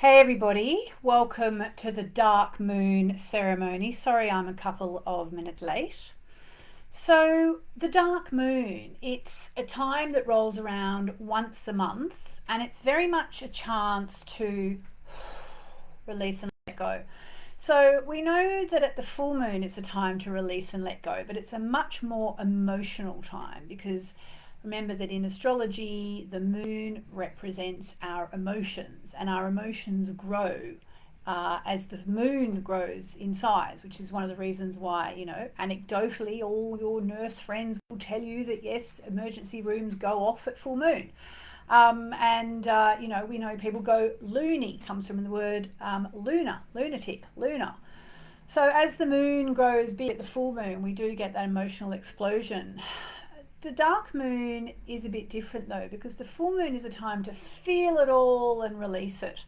Hey everybody, welcome to the dark moon ceremony. Sorry I'm a couple of minutes late. So the dark moon, it's a time that rolls around once a month and it's very much a chance to release and let go. So we know that at the full moon it's a time to release and let go, but it's a much more emotional time because remember that in astrology, the moon represents our emotions, and our emotions grow as the moon grows in size, which is one of the reasons why, anecdotally, all your nurse friends will tell you that yes, emergency rooms go off at full moon. We know people go loony, comes from the word lunar, lunatic, lunar. So as the moon grows big at the full moon, we do get that emotional explosion. The dark moon is a bit different though, because the full moon is a time to feel it all and release it.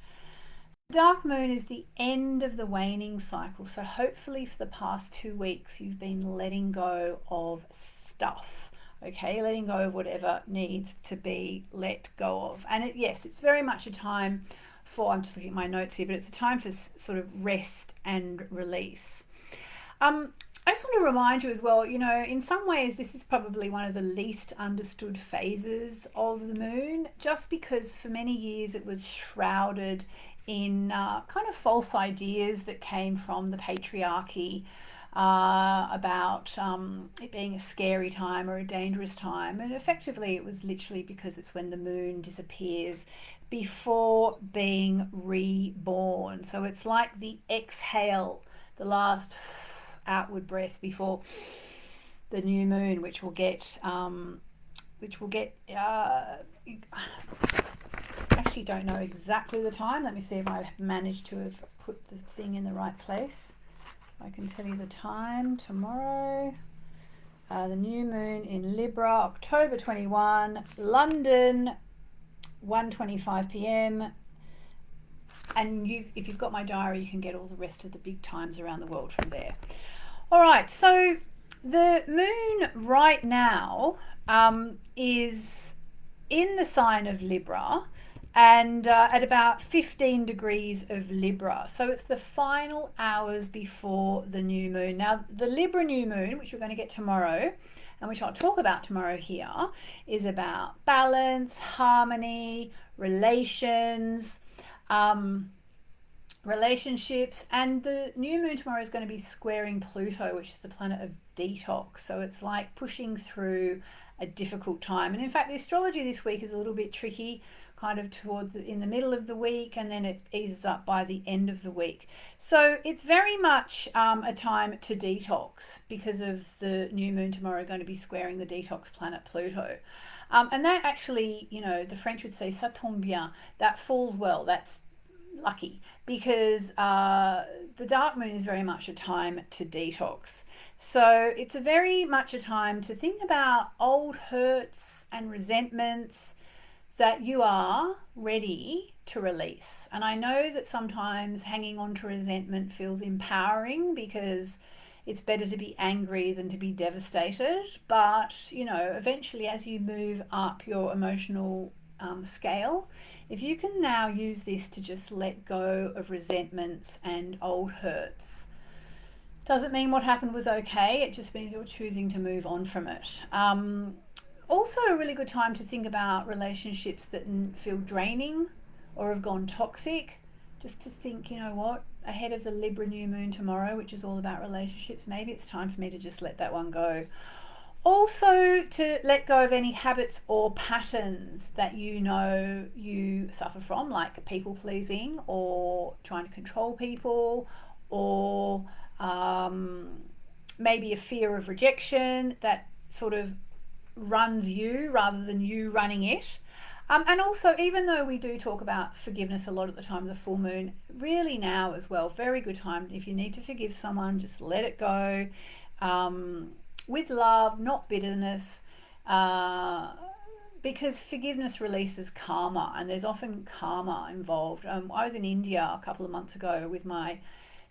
The dark moon is the end of the waning cycle. So hopefully for the past 2 weeks, you've been letting go of stuff. Okay, letting go of whatever needs to be let go of. And it's very much a time for, I'm just looking at my notes here, but it's a time for sort of rest and release. I just want to remind you as well, in some ways this is probably one of the least understood phases of the moon, just because for many years it was shrouded in kind of false ideas that came from the patriarchy about it being a scary time or a dangerous time. And effectively it was literally because it's when the moon disappears before being reborn. So it's like the exhale, the last outward breath before the new moon, which will get actually don't know exactly the time. Let me see if I managed to have put the thing in the right place. I can tell you the time tomorrow. The new moon in Libra, October 21, London, 1:25 p.m. And if you've got my diary, you can get all the rest of the big times around the world from there. All right, so the moon right now is in the sign of Libra and at about 15 degrees of Libra. So it's the final hours before the new moon. Now, the Libra new moon, which we're going to get tomorrow, and which I'll talk about tomorrow here, is about balance, harmony, relationships, and the new moon tomorrow is going to be squaring Pluto, which is the planet of detox. So it's like pushing through a difficult time. And in fact, the astrology this week is a little bit tricky, kind of in the middle of the week, and then it eases up by the end of the week. So it's very much a time to detox because of the new moon tomorrow going to be squaring the detox planet Pluto. And that actually, the French would say ça tombe bien, that falls well, that's lucky, because the dark moon is very much a time to detox. So it's very much a time to think about old hurts and resentments that you are ready to release. And I know that sometimes hanging on to resentment feels empowering because it's better to be angry than to be devastated. But, eventually as you move up your emotional scale, if you can now use this to just let go of resentments and old hurts, doesn't mean what happened was okay, it just means you're choosing to move on from it. Also a really good time to think about relationships that feel draining or have gone toxic, just to think, ahead of the Libra new moon tomorrow, which is all about relationships, maybe it's time for me to just let that one go. Also, to let go of any habits or patterns that you suffer from, like people pleasing or trying to control people, or maybe a fear of rejection that sort of runs you rather than you running it. And also, even though we do talk about forgiveness a lot at the time of the full moon, really now as well, very good time. If you need to forgive someone, just let it go. With love, not bitterness, because forgiveness releases karma, and there's often karma involved. I was in India a couple of months ago with my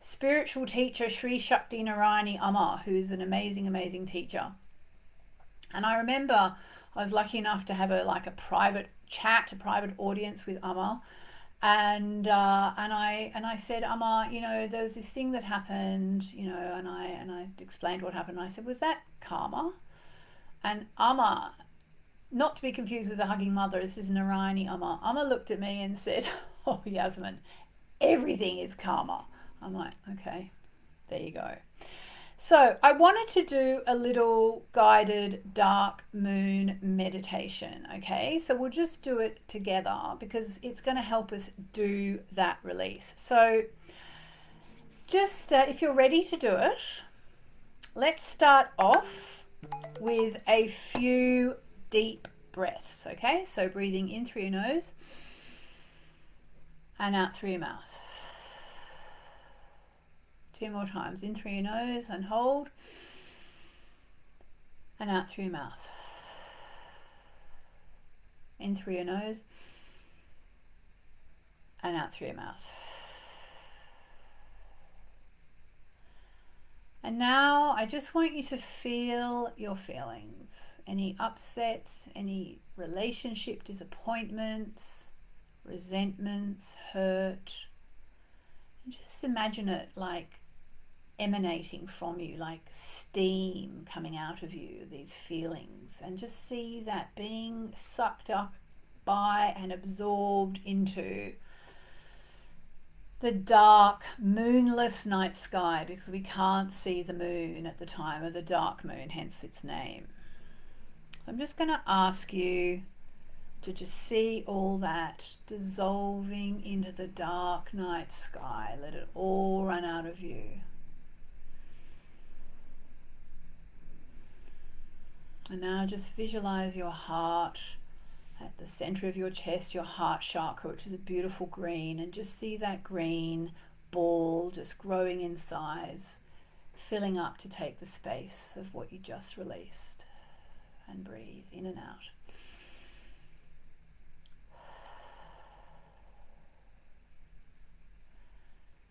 spiritual teacher, Sri Shakti Narayani Amma, who's an amazing, amazing teacher. And I remember I was lucky enough to have a private chat, a private audience with Amma. And I said, Amma, there was this thing that happened, and I explained what happened. And I said, was that karma? And Amma, not to be confused with the hugging mother, this is Narayani Amma. Amma looked at me and said, oh, Yasmin, everything is karma. I'm like, okay, there you go. So I wanted to do a little guided dark moon meditation, okay? So we'll just do it together because it's going to help us do that release. So just if you're ready to do it, let's start off with a few deep breaths, okay? So breathing in through your nose and out through your mouth. 2 more times. In through your nose and hold, and out through your mouth. In through your nose and out through your mouth. And now I just want you to feel your feelings. Any upsets, any relationship disappointments, resentments, hurt. And just imagine it like emanating from you, like steam coming out of you, these feelings, and just see that being sucked up by and absorbed into the dark moonless night sky, because we can't see the moon at the time of the dark moon, hence its name. I'm just going to ask you to just see all that dissolving into the dark night sky. Let it all run out of you. And now just visualize your heart at the center of your chest, your heart chakra, which is a beautiful green, and just see that green ball just growing in size, filling up to take the space of what you just released. And breathe in and out.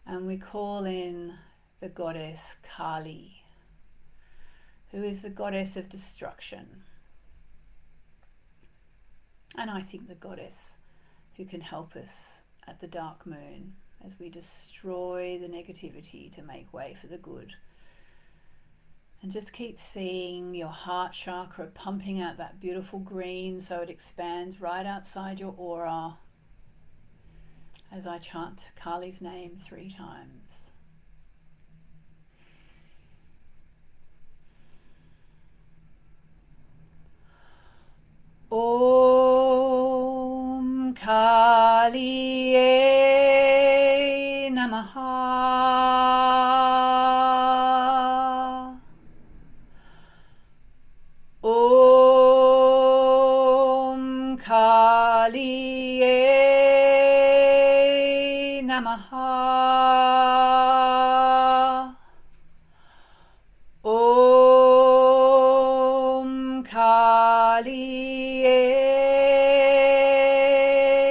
And we call in the goddess Kali, who is the goddess of destruction. And I think the goddess who can help us at the dark moon as we destroy the negativity to make way for the good. And just keep seeing your heart chakra pumping out that beautiful green so it expands right outside your aura as I chant Kali's name 3 times. Om Kaliye Namaha. Om Kaliye Namaha. Om Kaliye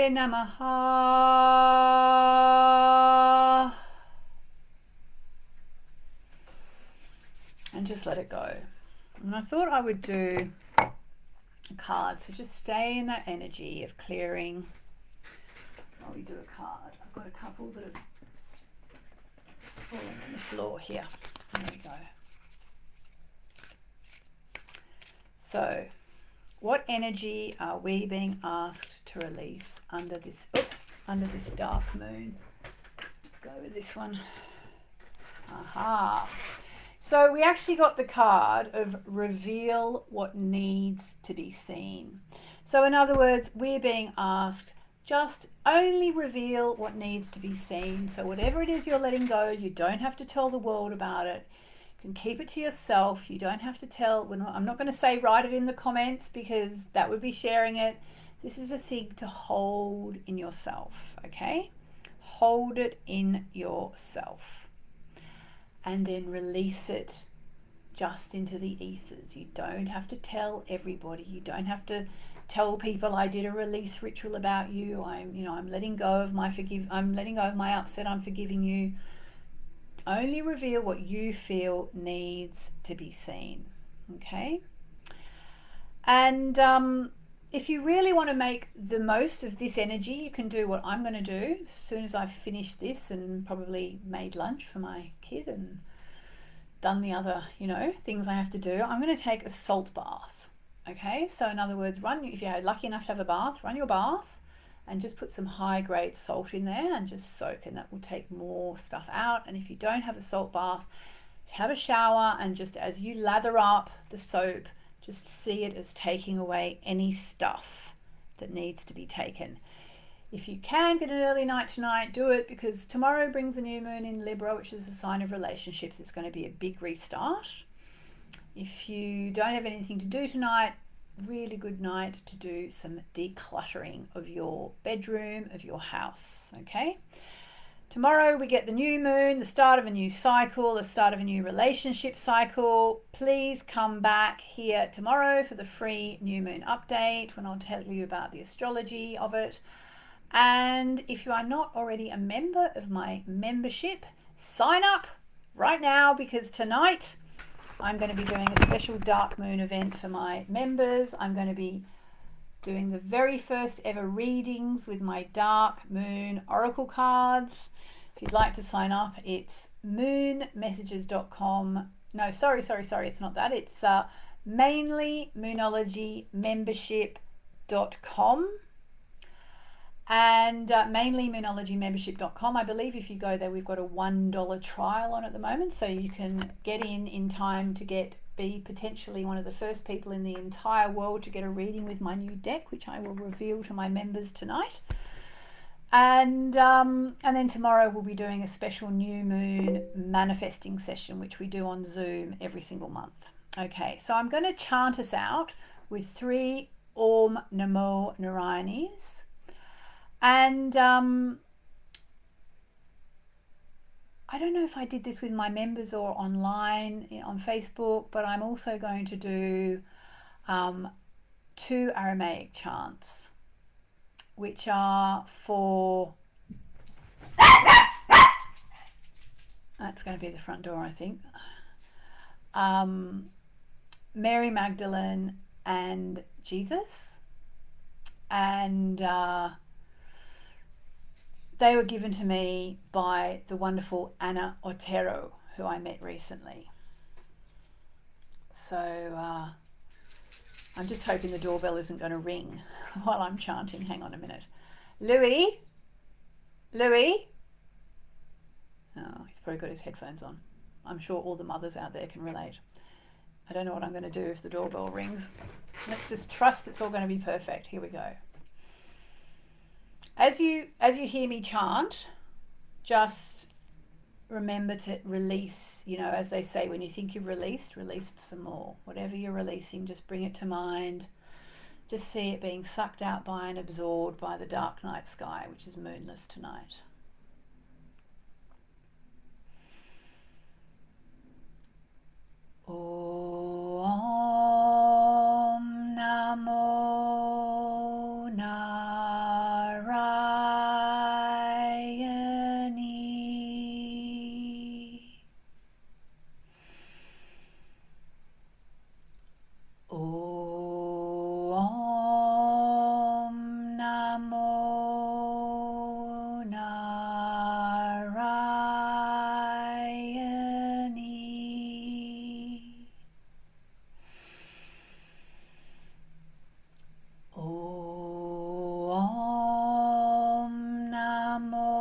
Namaha. And just let it go. And I thought I would do a card, so just stay in that energy of clearing while we do a card. I've got a couple that have fallen on the floor here. There we go. So, what energy are we being asked to release under this dark moon? Let's go with this one. Aha. So we actually got the card of reveal what needs to be seen. So in other words, we're being asked just only reveal what needs to be seen. So whatever it is you're letting go, you don't have to tell the world about it. You can keep it to yourself. You don't have to tell. I'm not going to say write it in the comments because that would be sharing it. This is a thing to hold in yourself, okay? Hold it in yourself. And then release it just into the ethers. You don't have to tell everybody. You don't have to tell people I did a release ritual about you. I'm letting go of my upset. I'm forgiving you. Only reveal what you feel needs to be seen. Okay? And if you really want to make the most of this energy, you can do what I'm going to do as soon as I've finished this and probably made lunch for my kid and done the other, things I have to do. I'm going to take a salt bath. Okay, so in other words, if you're lucky enough to have a bath, run your bath and just put some high grade salt in there and just soak, and that will take more stuff out. And if you don't have a salt bath, have a shower, and just as you lather up the soap, just see it as taking away any stuff that needs to be taken. If you can get an early night tonight, do it, because tomorrow brings a new moon in Libra, which is a sign of relationships. It's going to be a big restart. If you don't have anything to do tonight, really good night to do some decluttering of your bedroom, of your house. Okay. Tomorrow we get the new moon, the start of a new cycle, the start of a new relationship cycle. Please come back here tomorrow for the free new moon update when I'll tell you about the astrology of it. And if you are not already a member of my membership, sign up right now, because tonight I'm going to be doing a special dark moon event for my members. I'm going to be doing the very first ever readings with my dark moon oracle cards. If you'd like to sign up, it's moonmessages.com. No, sorry, it's not that. It's mainly moonologymembership.com. And mainly moonologymembership.com. I believe if you go there, we've got a $1 trial on at the moment, so you can get in time to be potentially one of the first people in the entire world to get a reading with my new deck, which I will reveal to my members tonight. And then tomorrow we'll be doing a special new moon manifesting session, which we do on Zoom every single month. Okay, so I'm going to chant us out with 3 Om Namo Narayanis. And I don't know if I did this with my members or online on Facebook, but I'm also going to do 2 Aramaic chants, which are for... That's going to be the front door, I think. Mary Magdalene and Jesus. And... they were given to me by the wonderful Anna Otero, who I met recently. So I'm just hoping the doorbell isn't going to ring while I'm chanting. Hang on a minute. Louis? Oh, he's probably got his headphones on. I'm sure all the mothers out there can relate. I don't know what I'm going to do if the doorbell rings. Let's just trust it's all going to be perfect. Here we go. As you hear me chant, just remember to release, as they say, when you think you've released, release some more. Whatever you're releasing, just bring it to mind. Just see it being sucked out by and absorbed by the dark night sky, which is moonless tonight. Om Namo Narayani. Om Namo Narayani. Om Namo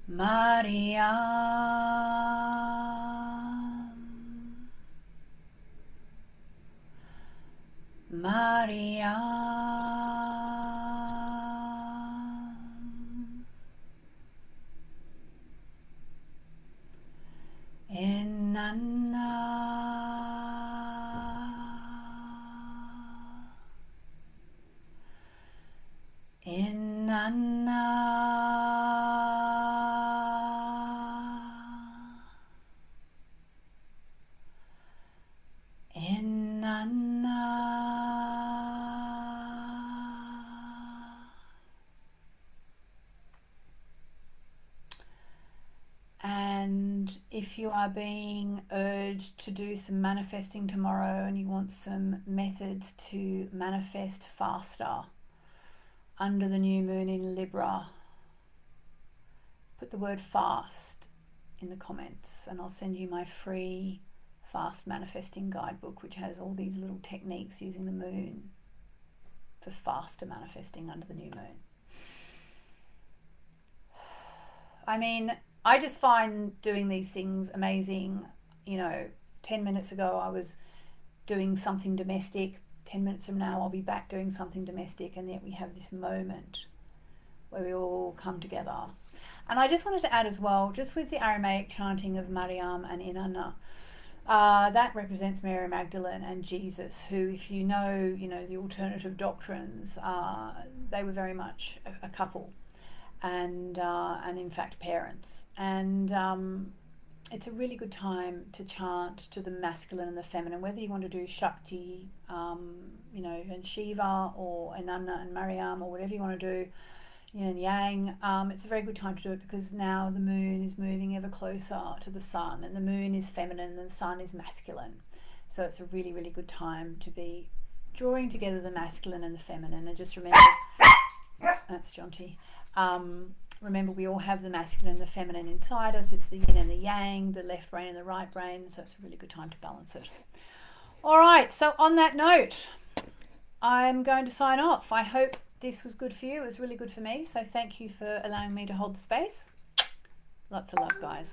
Narayani. if you are being urged to do some manifesting tomorrow and you want some methods to manifest faster under the new moon in Libra, put the word fast in the comments and I'll send you my free fast manifesting guidebook, which has all these little techniques using the moon for faster manifesting under the new moon. I mean, I just find doing these things amazing. You know, 10 minutes ago I was doing something domestic. 10 minutes from now I'll be back doing something domestic, and yet we have this moment where we all come together. And I just wanted to add as well, just with the Aramaic chanting of Mariam and Inanna, that represents Mary Magdalene and Jesus, who, if you know the alternative doctrines, they were very much a couple, and in fact parents. And it's a really good time to chant to the masculine and the feminine, whether you want to do Shakti, and Shiva, or Inanna and Mariam, or whatever you want to do, yin and yang. It's a very good time to do it because now the moon is moving ever closer to the sun, and the moon is feminine and the sun is masculine. So it's a really, really good time to be drawing together the masculine and the feminine. And just remember, that's Jonty. Remember, we all have the masculine and the feminine inside us. It's the yin and the yang, the left brain and the right brain. So it's a really good time to balance it. All right. So on that note, I'm going to sign off. I hope this was good for you. It was really good for me. So thank you for allowing me to hold the space. Lots of love, guys.